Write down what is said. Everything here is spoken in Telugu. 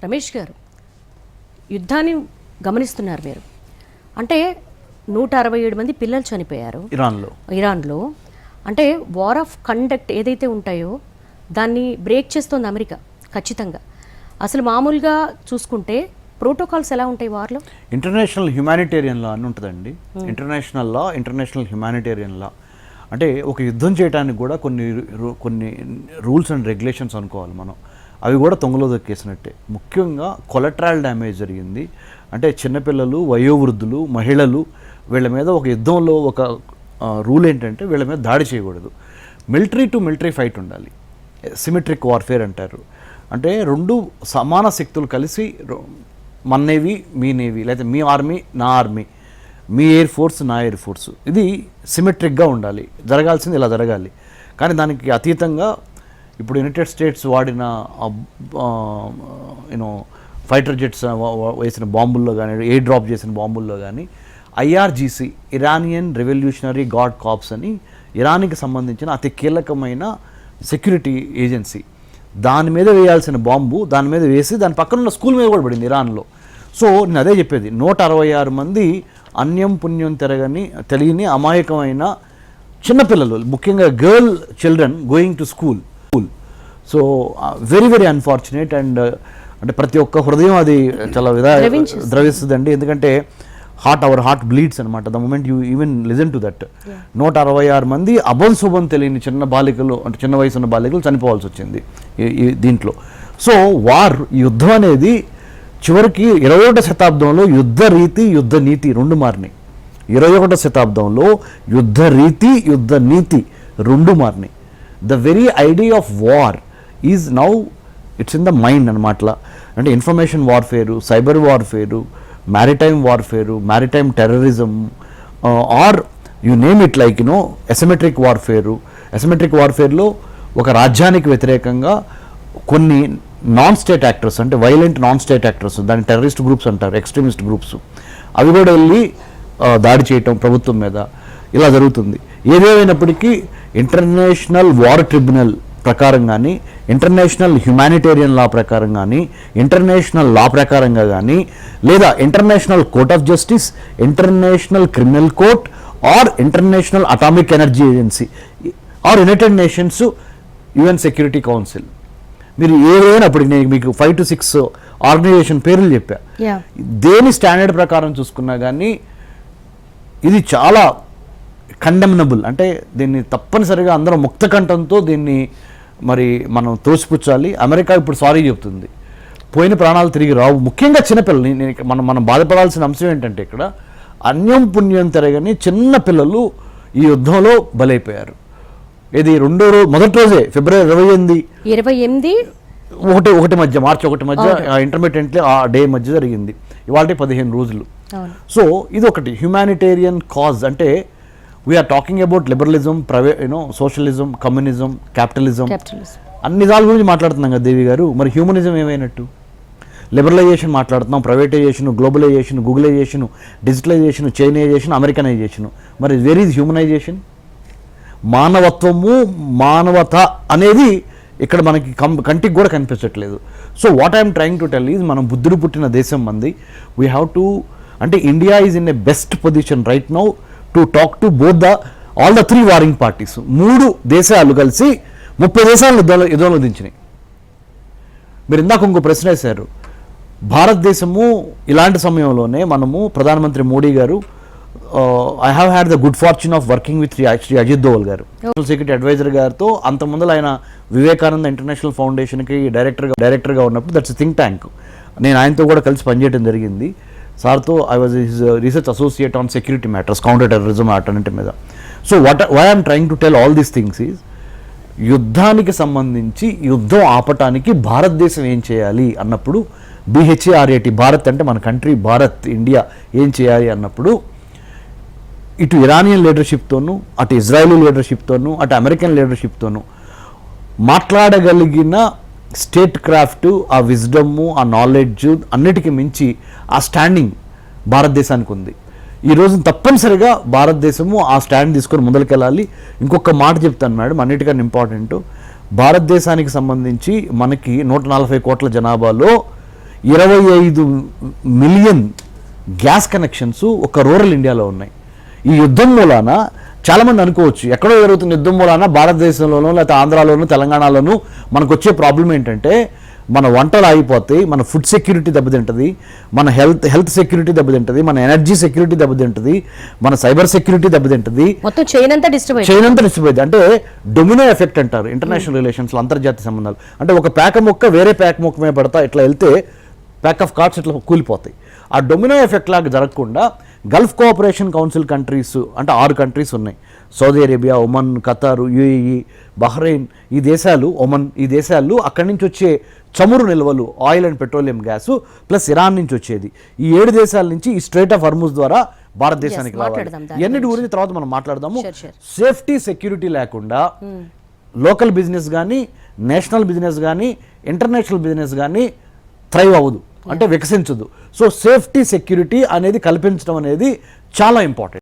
రమేష్ గారు, యుద్ధాన్ని గమనిస్తున్నారు మీరు. అంటే 167 మంది పిల్లలు చనిపోయారు ఇరాన్లో. అంటే వార్ ఆఫ్ కండక్ట్ ఏదైతే ఉంటాయో దాన్ని బ్రేక్ చేస్తోంది అమెరికా ఖచ్చితంగా. అసలు మామూలుగా చూసుకుంటే ప్రోటోకాల్స్ ఎలా ఉంటాయి వార్లో? ఇంటర్నేషనల్ హ్యుమానిటేరియన్ లా అని ఉంటుందండి. ఇంటర్నేషనల్ లా, ఇంటర్నేషనల్ హ్యుమానిటేరియన్ లా అంటే ఒక యుద్ధం చేయడానికి కూడా కొన్ని రూల్స్ అండ్ రెగ్యులేషన్స్ అనుకోవాలి మనం. అవి కూడా తొంగలో దొక్కేసినట్టే. ముఖ్యంగా కొలెటరల్ డ్యామేజ్ జరిగింది అంటే చిన్నపిల్లలు, వయోవృద్ధులు, మహిళలు, వీళ్ళ మీద ఒక యుద్ధంలో ఒక రూల్ ఏంటంటే వీళ్ళ మీద దాడి చేయకూడదు. మిలిటరీ టు మిలిటరీ ఫైట్ ఉండాలి. సిమెట్రిక్ వార్ఫేర్ అంటారు. అంటే రెండు సమాన శక్తులు కలిసి, మన నేవీ మీ నేవీ, లేదా మీ ఆర్మీ నా ఆర్మీ, మీ ఎయిర్ ఫోర్స్ నా ఎయిర్ ఫోర్స్, ఇది సిమెట్రిక్గా ఉండాలి. జరగాల్సింది ఇలా జరగాలి. కానీ దానికి అతీతంగా ఇప్పుడు యునైటెడ్ స్టేట్స్ వాడిన ఫైటర్ జెట్స్ వేసిన బాంబుల్లో కానీ, ఎయిర్ డ్రాప్ చేసిన బాంబుల్లో కానీ, IRGC Iranian revolutionary guard corps అని ఇరాన్కి సంబంధించిన అతి కీలకమైన సెక్యూరిటీ ఏజెన్సీ, దాని మీద వేయాల్సిన బాంబు దాని మీద వేసి దాని పక్కన ఉన్న స్కూల్ మీద కూడా పడింది ఇరాన్లో. సో నేను అదే చెప్పేది, 166 మంది అన్యం పుణ్యం తెలియని అమాయకమైన చిన్నపిల్లలు, ముఖ్యంగా girl children going to school. So very very unfortunate. And అంటే ప్రతి ఒక్క హృదయం అది చాలా ద్రవిస్తుందండి. ఎందుకంటే అవర్ హార్ట్ బ్లీడ్స్ అనమాట the moment you even listen to that. 166 మంది అభంశుభం తెలియని చిన్న బాలికలు, అంటే చిన్న వయసు ఉన్న బాలికలు చనిపోవాల్సి వచ్చింది దీంట్లో. సో యుద్ధం అనేది చివరికి 21వ శతాబ్దంలో యుద్ధ రీతి, యుద్ధ నీతి రెండు మారినాయి. 21వ శతాబ్దంలో యుద్ధ రీతి, యుద్ధ నీతి రెండు మారినాయి. The very idea of war is now it's in the mind అనమాట. అంటే information warfare, cyber warfare, maritime warfare, maritime terrorism, or you name it, like asymmetric warfare. Asymmetric వార్ఫేర్లో ఒక రాజ్యానికి వ్యతిరేకంగా కొన్ని నాన్ స్టేట్ యాక్టర్స్, అంటే వైలెంట్ నాన్ స్టేట్ యాక్టర్స్, దాన్ని టెర్రరిస్ట్ గ్రూప్స్ అంటారు, ఎక్స్ట్రీమిస్ట్ గ్రూప్స్, అవి కూడా వెళ్ళి దాడి చేయటం ప్రభుత్వం మీద, ఇలా జరుగుతుంది. ఏదేమైనప్పటికీ ఇంటర్నేషనల్ వార్ ట్రిబ్యునల్ ప్రకారం కానీ, ఇంటర్నేషనల్ హ్యుమానిటేరియన్ లా ప్రకారం కానీ, ఇంటర్నేషనల్ లా ప్రకారంగా కానీ, లేదా international court of justice, international criminal court, or international atomic energy agency, or United Nations UN security council, మీరు ఏదైనా అప్పుడు నేను మీకు 5 to 6 ఆర్గనైజేషన్ పేర్లు చెప్పా. దేని స్టాండర్డ్ ప్రకారం చూసుకున్నా కానీ ఇది చాలా కండెమ్నబుల్. అంటే దీన్ని తప్పనిసరిగా అందరూ ముక్త కంఠంతో దీన్ని మరి మనం తోసిపుచ్చాలి. అమెరికా ఇప్పుడు సారీ చెప్తుంది, పోయిన ప్రాణాలు తిరిగి రావు. ముఖ్యంగా చిన్నపిల్లలు, మనం బాధపడాల్సిన అంశం ఏంటంటే ఇక్కడ అన్యం పుణ్యం తిరగని చిన్న పిల్లలు ఈ యుద్ధంలో బలైపోయారు. ఇది మొదటి రోజే ఫిబ్రవరి 28 మధ్య, మార్చి 1 మధ్య, ఇంటర్మీడియట్లీ ఆ డే మధ్య జరిగింది. ఇవాళ 15 రోజులు. సో ఇది ఒకటి హ్యుమానిటేరియన్ కాజ్. అంటే we're talking about liberalism, socialism, communism, capitalism, అన్ని దాని గురించి మాట్లాడుతున్నాం కదా దేవి గారు. మరి హ్యూమనిజం ఏమైనట్టు? లిబరలైజేషన్ మాట్లాడుతున్నాం, privatisation, globalisation, Googlisation, digitalisation, Chinaisation, Americanisation. మరి వేర్ ఈజ్ హ్యూమనైజేషన్? మానవత్వము, మానవత అనేది ఇక్కడ మనకి కంటికి కూడా కనిపించట్లేదు. So what I'm trying to tell is, మనం బుద్ధుడు పుట్టిన దేశం మంది. వీ హ్యావ్ టు, అంటే India is in a best position right now to talk to both all the 3 warning parties. 3 దేశాలు కలిసి 30 దేశాలను యుద్ధంలో దించినాయి. మీరు ఇందాక ఇంకో ప్రశ్న వేశారు. భారతదేశము ఇలాంటి సమయంలోనే మనము ప్రధానమంత్రి మోడీ గారు, I have had the good fortune of working with Shri Ajit Doval గారు, నేషనల్ సెక్యూరిటీ అడ్వైజర్ గారితో. అంత ముందర ఆయన వివేకానంద ఇంటర్నేషనల్ ఫౌండేషన్కి డైరెక్టర్గా ఉన్నప్పుడు, దట్స్ థింక్ ట్యాంక్, నేను ఆయనతో కూడా కలిసి పనిచేయడం జరిగింది. సార్తో I was his research associate on security matters, counter terrorism అన్నింటి మీద. So why I'm trying to tell all these things is, యుద్ధానికి సంబంధించి యుద్ధం ఆపటానికి భారతదేశం ఏం చేయాలి అన్నప్పుడు, BHARAT, భారత్ అంటే మన కంట్రీ, భారత్ ఇండియా ఏం చేయాలి అన్నప్పుడు, ఇటు ఇరానియన్ లీడర్షిప్తోనూ, అటు ఇజ్రాయలీ లీడర్షిప్తోనూ, అటు అమెరికన్ లీడర్షిప్తోనూ మాట్లాడగలిగిన స్టేట్ క్రాఫ్ట్, ఆ విజ్డమ్, ఆ నాలెడ్జ్, అన్నిటికీ మించి ఆ స్టాండింగ్ భారతదేశానికి ఉంది. ఈరోజు తప్పనిసరిగా భారతదేశము ఆ స్టాండ్ తీసుకొని ముందరికెళ్ళాలి. ఇంకొక మాట చెప్తాను మేడం, అన్నిటికన్నా ఇంపార్టెంట్, భారతదేశానికి సంబంధించి మనకి 140 కోట్ల జనాభాలో 25 మిలియన్ గ్యాస్ కనెక్షన్స్ ఒక రూరల్ ఇండియాలో ఉన్నాయి. ఈ యుద్ధం మూలాన చాలామంది అనుకోవచ్చు ఎక్కడో జరుగుతున్న యుద్ధం మూలాన భారతదేశంలోనూ లేకపోతే ఆంధ్రాలోనూ తెలంగాణలోనూ మనకు వచ్చే ప్రాబ్లం ఏంటంటే మన వంటలు ఆగిపోతాయి, మన ఫుడ్ సెక్యూరిటీ దెబ్బతింటుంది, మన హెల్త్ సెక్యూరిటీ దెబ్బతింటుంది, మన ఎనర్జీ సెక్యూరిటీ దెబ్బతింటుంది, మన సైబర్ సెక్యూరిటీ దెబ్బతింటుంది, మొత్తం చైన్ అంతా డిస్టర్బ్ అయింది. అంటే డొమినో ఎఫెక్ట్ అంటారు ఇంటర్నేషనల్ రిలేషన్స్లో, అంతర్జాతీయ సంబంధాలు. అంటే ఒక ప్యాక మొక్క వేరే ప్యాక మొక్క మీద పడతా ఇట్లా వెళ్తే ప్యాక్ ఆఫ్ కార్డ్స్ ఇట్లా కూలిపోతాయి. ఆ డొమినో ఎఫెక్ట్ లాగా జరగకుండా గల్ఫ్ కోఆపరేషన్ కౌన్సిల్ కంట్రీస్ అంటే 6 కంట్రీస్ ఉన్నాయి. Saudi Arabia, Oman, ఖతారు, UAE, Bahrain, ఈ దేశాలు, ఒమన్, ఈ దేశాలు అక్కడి నుంచి వచ్చే చమురు నిల్వలు, oil and petroleum gas plus Iran నుంచి వచ్చేది, ఈ 7 దేశాల నుంచి ఈ స్ట్రైట్ ఆఫ్ హర్ముజ్ ద్వారా భారతదేశానికి రావాలి. ఇవన్నిటి గురించి తర్వాత మనం మాట్లాడదాము. సేఫ్టీ సెక్యూరిటీ లేకుండా లోకల్ బిజినెస్ కానీ, నేషనల్ బిజినెస్ కానీ, ఇంటర్నేషనల్ బిజినెస్ కానీ థ్రైవ్ అవ్వదు, అంటే వికసించదు. సో సేఫ్టీ సెక్యూరిటీ అనేది కల్పించడం అనేది చాలా ఇంపార్టెంట్.